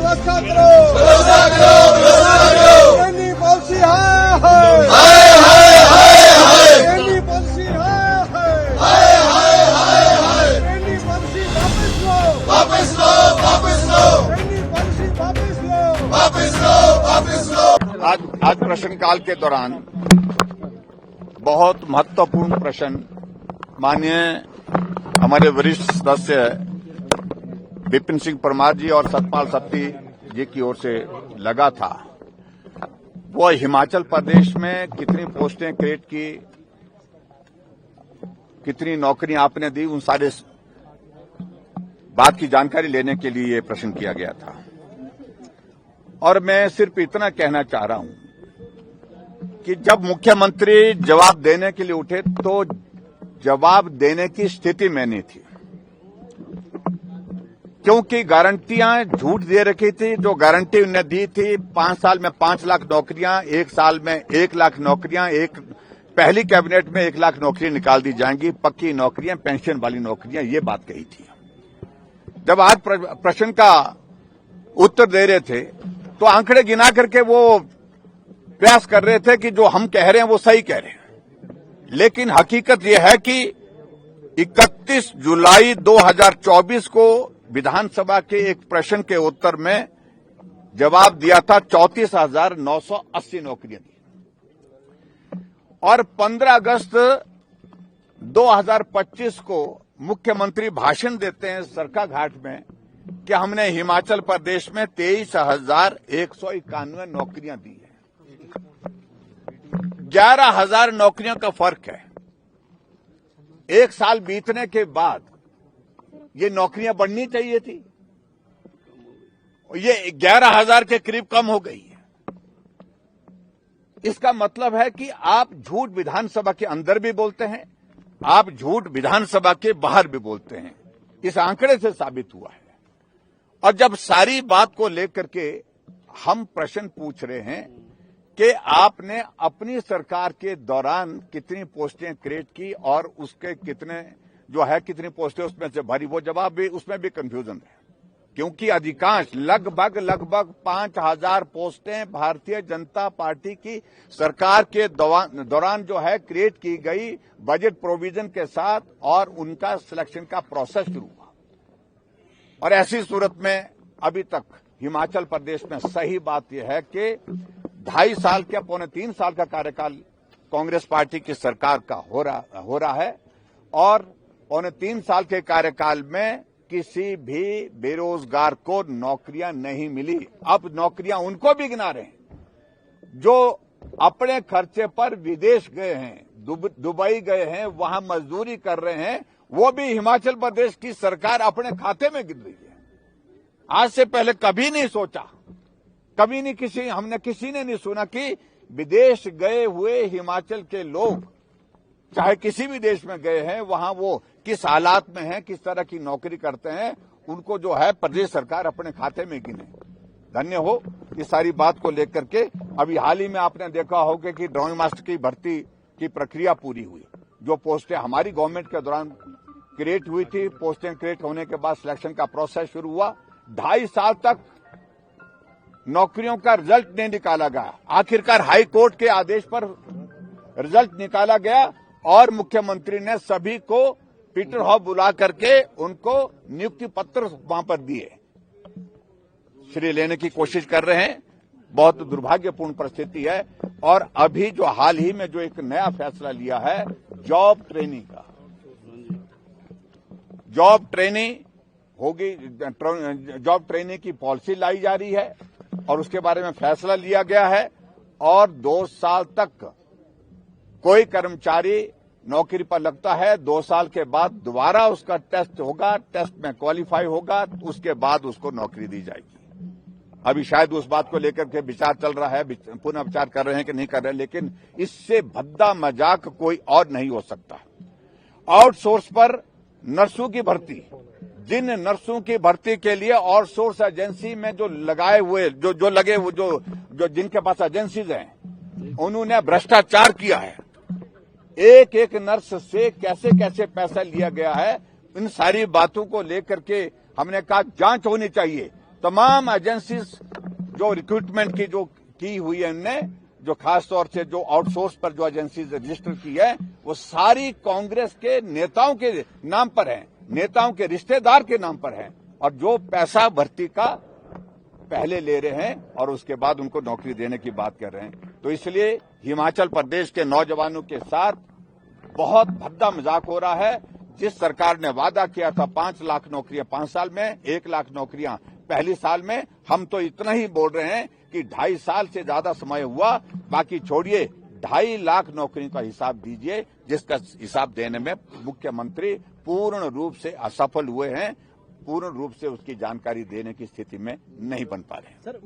व्यवस्था करो, trainee policy है, ट्रेनी पॉलिसी है, ट्रेनी पॉलिसी वापस लो, ट्रेनी पॉलिसी वापस लो। आज प्रश्नकाल के दौरान बहुत महत्वपूर्ण प्रश्न माननीय हमारे वरिष्ठ सदस्य विपिन सिंह परमार जी और सतपाल सत्ती जी की ओर से लगा था। वो हिमाचल प्रदेश में कितनी पोस्टें क्रिएट की, कितनी नौकरियां आपने दी, उन सारे बात की जानकारी लेने के लिए ये प्रश्न किया गया था। और मैं सिर्फ इतना कहना चाह रहा हूं कि जब मुख्यमंत्री जवाब देने के लिए उठे तो जवाब देने की स्थिति में नहीं थी, क्योंकि गारंटियां झूठ दे रखी थी। जो गारंटी उन्हें दी थी 5 साल में 5 लाख नौकरियां, 1 साल में 1 लाख नौकरियां, एक पहली कैबिनेट में 1 लाख नौकरियां निकाल दी जाएंगी, पक्की नौकरियां, पेंशन वाली नौकरियां, ये बात कही थी। जब आज प्रश्न का उत्तर दे रहे थे तो आंकड़े गिना करके वो प्रयास कर रहे थे कि जो हम कह रहे हैं वो सही कह रहे हैं, लेकिन हकीकत यह है कि 31 जुलाई 2024 को विधानसभा के एक प्रश्न के उत्तर में जवाब दिया था 34,980 नौकरियां दी, और 15 अगस्त 2025 को मुख्यमंत्री भाषण देते हैं सरका घाट में कि हमने हिमाचल प्रदेश में 23,191 नौकरियां दी है। 11,000 नौकरियों का फर्क है। 1 साल बीतने के बाद ये नौकरियां बढ़नी चाहिए थी, ये 11,000 के करीब कम हो गई है। इसका मतलब है कि आप झूठ विधानसभा के अंदर भी बोलते हैं, आप झूठ विधानसभा के बाहर भी बोलते हैं। इस आंकड़े से साबित हुआ है। और जब सारी बात को लेकर के हम प्रश्न पूछ रहे हैं कि आपने अपनी सरकार के दौरान कितनी पोस्टें क्रिएट की और उसके कितने जो है कितनी पोस्टें उसमें से भरी, वो जवाब भी उसमें भी कंफ्यूजन है, क्योंकि अधिकांश लगभग 5,000 पोस्टें भारतीय जनता पार्टी की सरकार के दौरान जो है क्रिएट की गई बजट प्रोविजन के साथ, और उनका सिलेक्शन का प्रोसेस शुरू हुआ। और ऐसी सूरत में अभी तक हिमाचल प्रदेश में सही बात यह है कि 2.5 साल के 3 साल का कार्यकाल कांग्रेस पार्टी की सरकार का हो रहा है, और 3 साल के कार्यकाल में किसी भी बेरोजगार को नौकरियां नहीं मिली। अब नौकरियां उनको भी गिना रहे हैं जो अपने खर्चे पर विदेश गए हैं, दुबई गए हैं, वहां मजदूरी कर रहे हैं, वो भी हिमाचल प्रदेश की सरकार अपने खाते में गिन रही है। आज से पहले कभी नहीं सोचा, कभी नहीं हमने किसी ने नहीं सुना कि विदेश गए हुए हिमाचल के लोग चाहे किसी भी देश में गए हैं, वहां वो किस हालात में हैं, किस तरह की नौकरी करते हैं, उनको जो है प्रदेश सरकार अपने खाते में गिने। धन्य हो इस सारी बात को लेकर के। अभी हाल ही में आपने देखा होगा कि ड्राइंग मास्टर की भर्ती की प्रक्रिया पूरी हुई। जो पोस्टें हमारी गवर्नमेंट के दौरान क्रिएट हुई थी, पोस्टें क्रिएट होने के बाद सिलेक्शन का प्रोसेस शुरू हुआ। 2.5 साल तक नौकरियों का रिजल्ट नहीं निकाला गया। आखिरकार हाई कोर्ट के आदेश पर रिजल्ट निकाला गया और मुख्यमंत्री ने सभी को पीटर हॉफ बुला करके उनको नियुक्ति पत्र वहां पर दिए। श्रेय लेने की कोशिश कर रहे हैं। बहुत दुर्भाग्यपूर्ण परिस्थिति है। और अभी जो हाल ही में जो एक नया फैसला लिया है जॉब ट्रेनिंग का, जॉब ट्रेनिंग होगी, जॉब ट्रेनिंग की पॉलिसी लाई जा रही है और उसके बारे में फैसला लिया गया है। और 2 साल तक कोई कर्मचारी नौकरी पर लगता है, 2 साल के बाद दोबारा उसका टेस्ट होगा, टेस्ट में क्वालिफाई होगा, उसके बाद उसको नौकरी दी जाएगी। अभी शायद उस बात को लेकर के विचार चल रहा है, पुनः विचार कर रहे हैं कि नहीं कर रहे हैं, लेकिन इससे भद्दा मजाक कोई और नहीं हो सकता। आउटसोर्स पर नर्सों की भर्ती, जिन नर्सों की भर्ती के लिए आउटसोर्स एजेंसी में जो लगाए हुए जो लगे जो जिनके पास एजेंसीज हैं, उन्होंने भ्रष्टाचार किया है। एक एक नर्स से कैसे कैसे पैसा लिया गया है, इन सारी बातों को लेकर के हमने कहा जांच होनी चाहिए। तो तमाम एजेंसी जो रिक्रूटमेंट की जो की हुई है इनने, जो खास तौर से जो आउटसोर्स पर जो एजेंसीज रजिस्टर की है, वो सारी कांग्रेस के नेताओं के नाम पर है, नेताओं के रिश्तेदार के नाम पर है, और जो पैसा भर्ती का पहले ले रहे हैं और उसके बाद उनको नौकरी देने की बात कर रहे हैं। तो इसलिए हिमाचल प्रदेश के नौजवानों के साथ बहुत भद्दा मजाक हो रहा है। जिस सरकार ने वादा किया था 5 लाख नौकरियां 5 साल में, 1 लाख नौकरियां पहले साल में, हम तो इतना ही बोल रहे हैं कि 2.5 साल से ज्यादा समय हुआ, बाकी छोड़िए 2.5 लाख नौकरियों का हिसाब दीजिए, जिसका हिसाब देने में मुख्यमंत्री पूर्ण रूप से असफल हुए हैं, पूर्ण रूप से उसकी जानकारी देने की स्थिति में नहीं बन पा रहे हैं।